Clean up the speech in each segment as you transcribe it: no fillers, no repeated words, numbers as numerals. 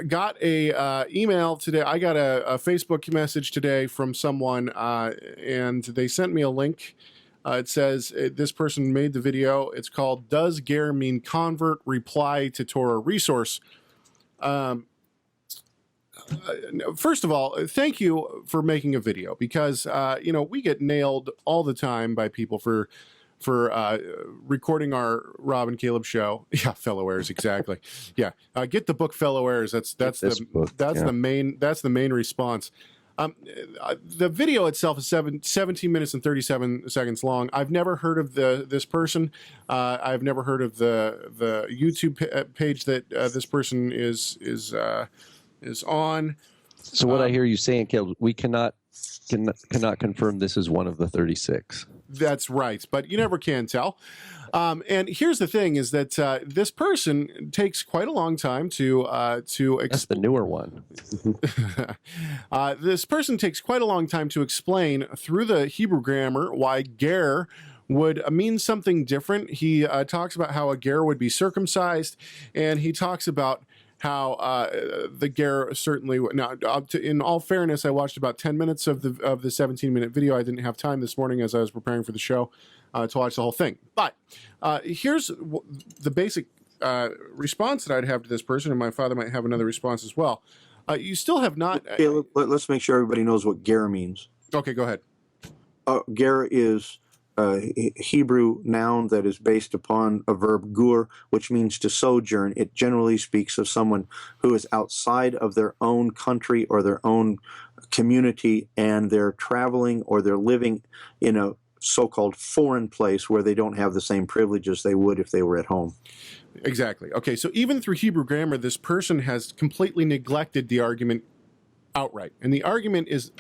got a email today. I got a Facebook message today from someone, and they sent me a link. It says this person made the video. It's called "Does Ger Mean Convert?" Reply to TorahResource. First of all, thank you for making a video, because we get nailed all the time by people for recording our Rob and Caleb show. Yeah, fellow heirs, exactly. Yeah, get the book, fellow heirs. That's the main response. The video itself is 17 minutes and 37 seconds long. I've never heard of this person. I've never heard of the YouTube page that this person is on. So what I hear you saying, Caleb, we cannot confirm this is one of the 36. That's right, but you never can tell. And here's the thing: is that this person takes quite a long time to. That's the newer one. This person takes quite a long time to explain through the Hebrew grammar why ger would mean something different. He talks about how a ger would be circumcised, and he talks about how the ger certainly. Now, in all fairness, I watched about 10 minutes of the 17-minute video. I didn't have time this morning as I was preparing for the show to watch the whole thing. But here's the basic response that I'd have to this person, and my father might have another response as well. You still have not. Let's make sure everybody knows what ger means. Okay, go ahead. Ger is a Hebrew noun that is based upon a verb gur, which means to sojourn. It generally speaks of someone who is outside of their own country or their own community, and they're traveling or they're living in a so-called foreign place where they don't have the same privileges they would if they were at home. Exactly. Okay, so even through Hebrew grammar, this person has completely neglected the argument outright. And the argument is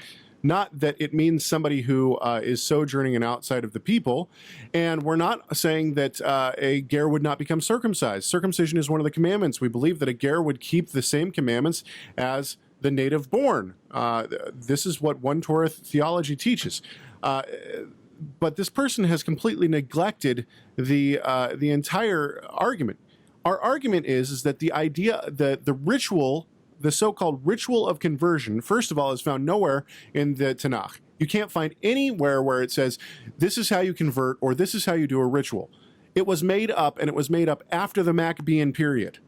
not that it means somebody who is sojourning and outside of the people. And we're not saying that a ger would not become circumcised. Circumcision is one of the commandments. We believe that a ger would keep the same commandments as the native born. This is what One Torah theology teaches. But this person has completely neglected the entire argument. Our argument is that the idea, the ritual, the so-called ritual of conversion, first of all, is found nowhere in the Tanakh. You can't find anywhere where it says, this is how you convert, or this is how you do a ritual. It was made up, and it was made up after the Maccabean period.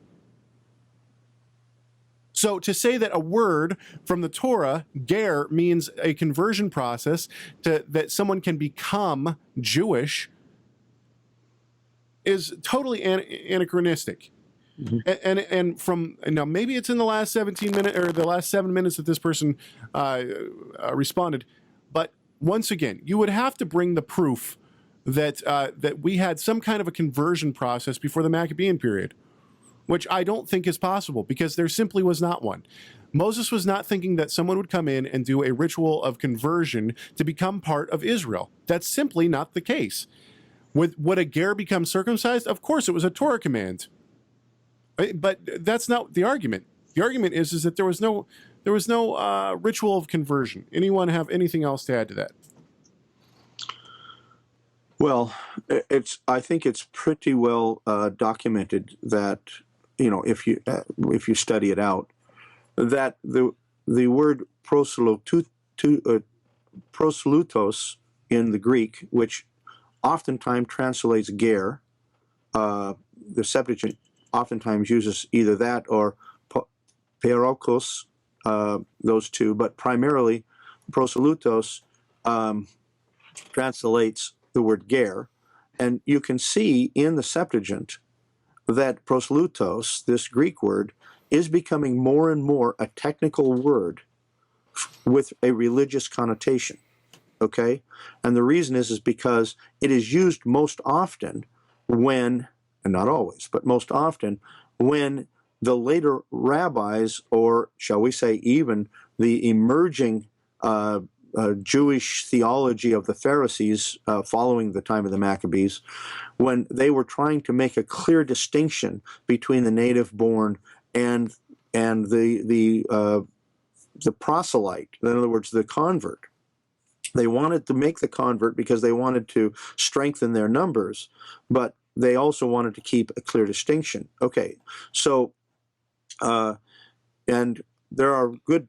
So to say that a word from the Torah, ger, means a conversion process, that someone can become Jewish, is totally anachronistic. Mm-hmm. And from now, maybe it's in the last 17 minutes or the last 7 minutes that this person responded, but once again, you would have to bring the proof that that we had some kind of a conversion process before the Maccabean period, which I don't think is possible, because there simply was not one. Moses was not thinking that someone would come in and do a ritual of conversion to become part of Israel. That's simply not the case. Would a ger become circumcised? Of course, it was a Torah command. But that's not the argument. The argument is that there was no ritual of conversion. Anyone have anything else to add to that? Well, I think it's pretty well documented that, if you study it out, that the word proselytos in the Greek, which oftentimes translates ger, the Septuagint oftentimes uses either that or perokos, those two, but primarily proselytos translates the word ger, and you can see in the Septuagint that proselytos, this Greek word, is becoming more and more a technical word with a religious connotation, okay? And the reason is because it is used most often when, and not always, but most often, when the later rabbis, or shall we say even the emerging Jewish theology of the Pharisees following the time of the Maccabees, when they were trying to make a clear distinction between the native born and the proselyte, in other words, the convert. They wanted to make the convert because they wanted to strengthen their numbers, but they also wanted to keep a clear distinction. Okay, so And there are good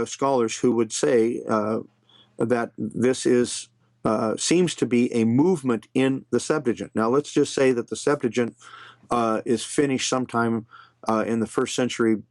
scholars who would say that this is seems to be a movement in the Septuagint. Now, let's just say that the Septuagint is finished sometime in the 1st century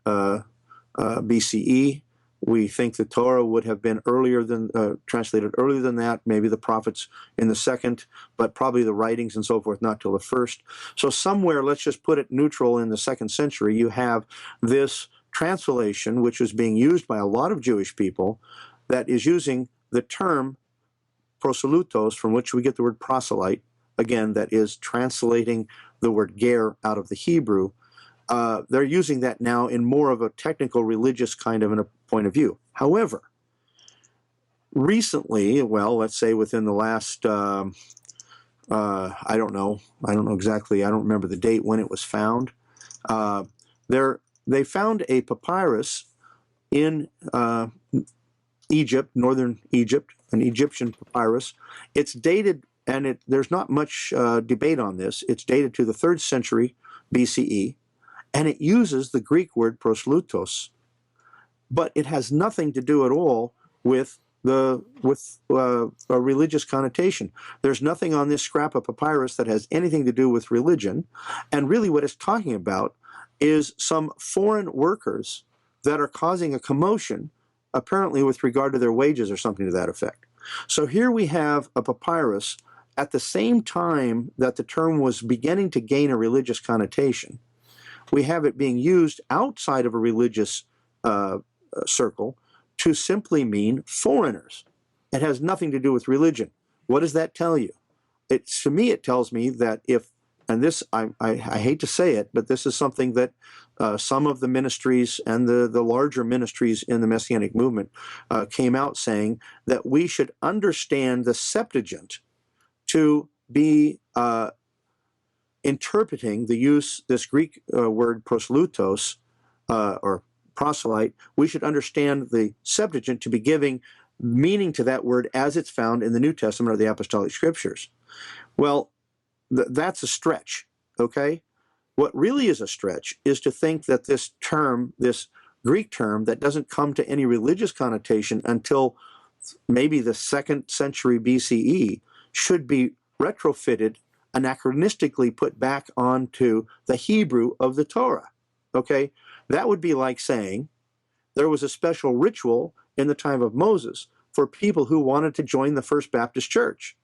BCE. We think the Torah would have been earlier than translated earlier than that. Maybe the prophets in the 2nd, but probably the writings and so forth not till the 1st. So somewhere, let's just put it neutral, in the 2nd century, you have this translation, which is being used by a lot of Jewish people, that is using the term proselytos, from which we get the word proselyte. Again, that is translating the word ger out of the Hebrew. They're using that now in more of a technical religious kind of a point of view. However, recently, well, let's say within the last, I don't know exactly, I don't remember the date when it was found. They found a papyrus in Egypt, northern Egypt, an Egyptian papyrus. It's dated, and there's not much debate on this. It's dated to the 3rd century BCE. And it uses the Greek word proselytos, but it has nothing to do at all with a religious connotation. There's nothing on this scrap of papyrus that has anything to do with religion, and really what it's talking about is some foreign workers that are causing a commotion, apparently with regard to their wages or something to that effect. So here we have a papyrus at the same time that the term was beginning to gain a religious connotation. We have it being used outside of a religious circle to simply mean foreigners. It has nothing to do with religion. What does that tell you? To me, it tells me that if, and this, I hate to say it, but this is something that some of the ministries and the larger ministries in the Messianic movement came out saying, that we should understand the Septuagint to be interpreting this Greek word proselytos, or proselyte. We should understand the Septuagint to be giving meaning to that word as it's found in the New Testament or the Apostolic Scriptures. Well, that's a stretch, okay? What really is a stretch is to think that this term, this Greek term that doesn't come to any religious connotation until maybe the 2nd century BCE, should be retrofitted, anachronistically put back onto the Hebrew of the Torah, okay? That would be like saying there was a special ritual in the time of Moses for people who wanted to join the First Baptist Church.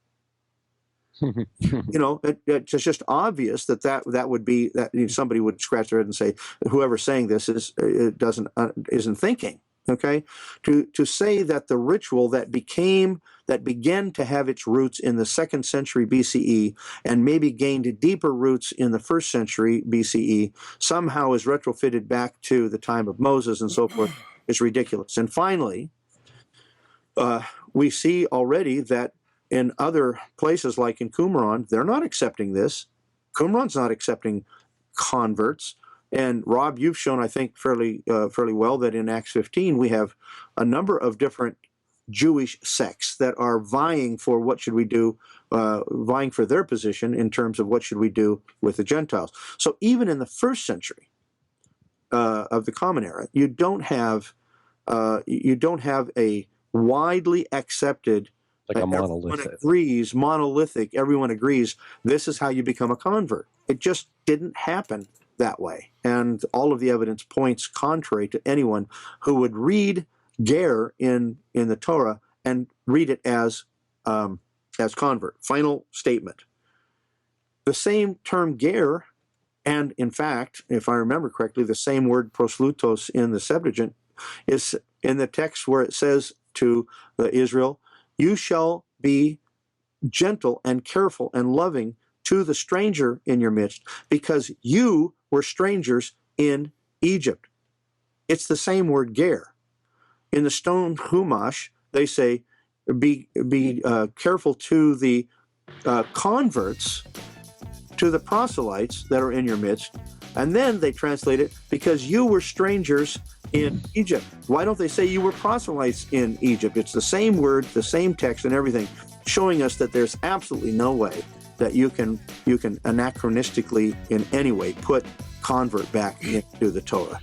You know, it's just obvious that would be, that somebody would scratch their head and say, whoever's saying this isn't thinking. Okay, to say that the ritual that began to have its roots in the 2nd century BCE and maybe gained deeper roots in the 1st century BCE somehow is retrofitted back to the time of Moses and so forth is ridiculous. And finally, we see already that in other places, like in Qumran, they're not accepting this. Qumran's not accepting converts. And Rob, you've shown, I think, fairly well that in Acts 15 we have a number of different Jewish sects that are vying for what should we do, vying for their position in terms of what should we do with the Gentiles. So even in the 1st century of the Common Era, you don't have a widely accepted, like a monolithic. Everyone agrees this is how you become a convert. It just didn't happen that way, and all of the evidence points contrary to anyone who would read ger in the Torah and read it as convert. Final statement. The same term ger, and in fact, if I remember correctly, the same word proselytos in the Septuagint is in the text where it says to Israel, "You shall be gentle and careful and loving to the stranger in your midst, because you were strangers in Egypt." It's the same word ger. In the Stone Chumash, they say, be careful to the converts, to the proselytes that are in your midst. And then they translate it, because you were strangers in Egypt. Why don't they say you were proselytes in Egypt? It's the same word, the same text and everything, showing us that there's absolutely no way that you can anachronistically in any way put convert back into the Torah.